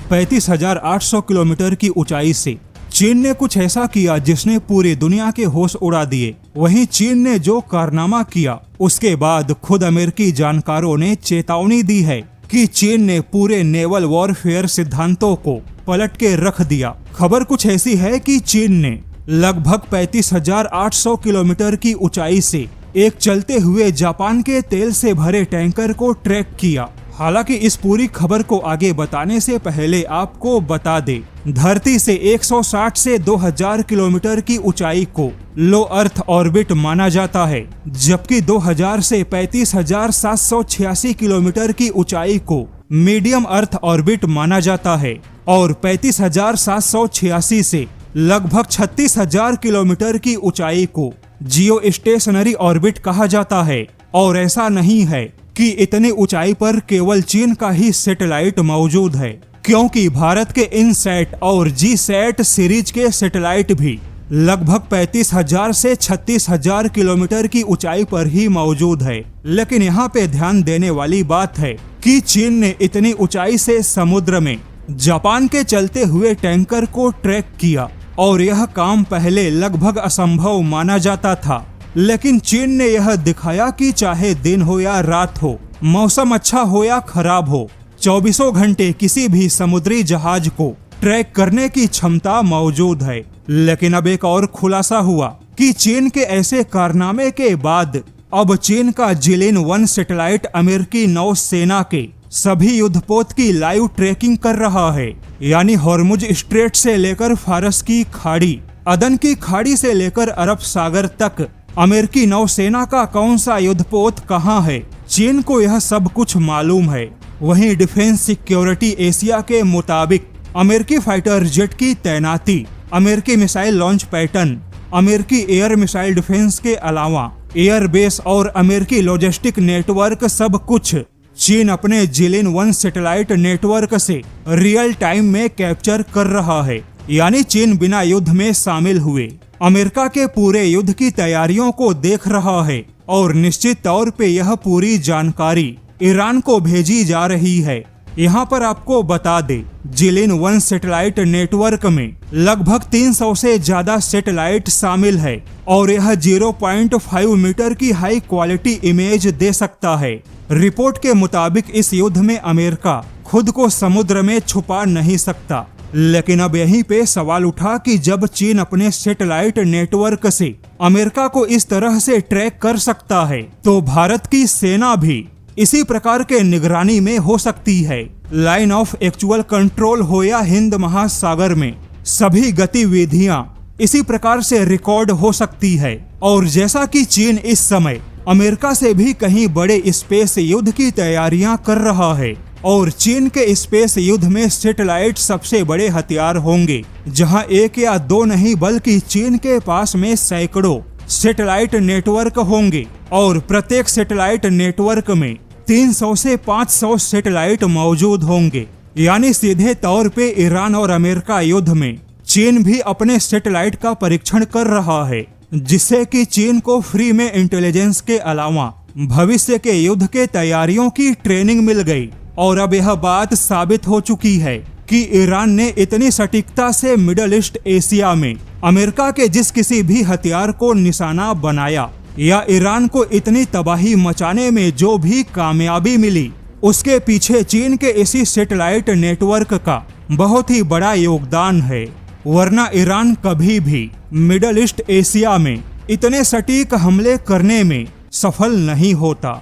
35,800 kilometre की ऊंचाई से। चीन ने कुछ ऐसा किया जिसने पूरी दुनिया के होश उड़ा दिए। वहीं चीन ने जो कारनामा किया उसके बाद खुद अमेरिकी जानकारों ने चेतावनी दी है कि चीन ने पूरे नेवल वॉरफेयर सिद्धांतों को पलट के रख दिया। खबर कुछ ऐसी है कि चीन ने लगभग 35,800 किलोमीटर की ऊंचाई से एक चलते हुए जापान के तेल से भरे टैंकर को ट्रैक किया। हालांकि इस पूरी खबर को आगे बताने से पहले आपको बता दे, धरती से 160 से 2000 किलोमीटर की ऊंचाई को लो अर्थ ऑर्बिट माना जाता है, जबकि 2000 से 35,786 किलोमीटर की ऊंचाई को मीडियम अर्थ ऑर्बिट माना जाता है और 35,786 से लगभग 36,000 किलोमीटर की ऊंचाई को जियो स्टेशनरी ऑर्बिट कहा जाता है। और ऐसा नहीं है कि इतनी ऊंचाई पर केवल चीन का ही सैटेलाइट मौजूद है, क्योंकि भारत के इनसैट और जीसैट सीरीज के सैटेलाइट भी लगभग 35,000 से 36,000 किलोमीटर की ऊंचाई पर ही मौजूद है। लेकिन यहाँ पे ध्यान देने वाली बात है कि चीन ने इतनी ऊंचाई से समुद्र में जापान के चलते हुए टैंकर को ट्रैक किया और यह काम पहले लगभग असंभव माना जाता था। लेकिन चीन ने यह दिखाया कि चाहे दिन हो या रात हो, मौसम अच्छा हो या खराब हो, 24 घंटे किसी भी समुद्री जहाज को ट्रैक करने की क्षमता मौजूद है। लेकिन अब एक और खुलासा हुआ कि चीन के ऐसे कारनामे के बाद अब चीन का जिलिन 1 सैटेलाइट अमेरिकी नौसेना के सभी युद्धपोत की लाइव ट्रैकिंग कर रहा है। यानी हॉर्मुज स्ट्रेट से लेकर फारस की खाड़ी, अदन की खाड़ी से लेकर अरब सागर तक अमेरिकी नौसेना का कौन सा युद्धपोत कहाँ है, चीन को यह सब कुछ मालूम है। वहीं डिफेंस सिक्योरिटी एशिया के मुताबिक अमेरिकी फाइटर जेट की तैनाती, अमेरिकी मिसाइल लॉन्च पैटर्न, अमेरिकी एयर मिसाइल डिफेंस के अलावा एयर बेस और अमेरिकी लॉजिस्टिक नेटवर्क सब कुछ चीन अपने जिलिन 1 सैटेलाइट नेटवर्क से रियल टाइम में कैप्चर कर रहा है। यानी चीन बिना युद्ध में शामिल हुए अमेरिका के पूरे युद्ध की तैयारियों को देख रहा है और निश्चित तौर पे यह पूरी जानकारी ईरान को भेजी जा रही है। यहाँ पर आपको बता दे, जिलिन 1 सैटेलाइट नेटवर्क में लगभग 300 से ज्यादा सैटेलाइट शामिल है और यह 0.5 मीटर की हाई क्वालिटी इमेज दे सकता है। रिपोर्ट के मुताबिक इस युद्ध में अमेरिका खुद को समुद्र में छुपा नहीं सकता। लेकिन अब यहीं पे सवाल उठा कि जब चीन अपने सैटेलाइट नेटवर्क से अमेरिका को इस तरह से ट्रैक कर सकता है, तो भारत की सेना भी इसी प्रकार के निगरानी में हो सकती है। लाइन ऑफ एक्चुअल कंट्रोल हो या हिंद महासागर में सभी गतिविधियां इसी प्रकार से रिकॉर्ड हो सकती है। और जैसा कि चीन इस समय अमेरिका से भी कहीं बड़े स्पेस युद्ध की तैयारियां कर रहा है और चीन के स्पेस युद्ध में सैटेलाइट सबसे बड़े हथियार होंगे, जहां एक या दो नहीं बल्कि चीन के पास में सैकड़ों सैटेलाइट नेटवर्क होंगे और प्रत्येक सैटेलाइट नेटवर्क में 300 से 500 सैटेलाइट मौजूद होंगे। यानी सीधे तौर पे ईरान और अमेरिका युद्ध में चीन भी अपने सैटेलाइट का परीक्षण कर रहा है, जिससे कि चीन को फ्री में इंटेलिजेंस के अलावा भविष्य के युद्ध के तैयारियों की ट्रेनिंग मिल गई। और अब यह बात साबित हो चुकी है कि ईरान ने इतनी सटीकता से मिडल ईस्ट एशिया में अमेरिका के जिस किसी भी हथियार को निशाना बनाया या ईरान को इतनी तबाही मचाने में जो भी कामयाबी मिली, उसके पीछे चीन के इसी सैटेलाइट नेटवर्क का बहुत ही बड़ा योगदान है। वरना ईरान कभी भी मिडल ईस्ट एशिया में इतने सटीक हमले करने में सफल नहीं होता।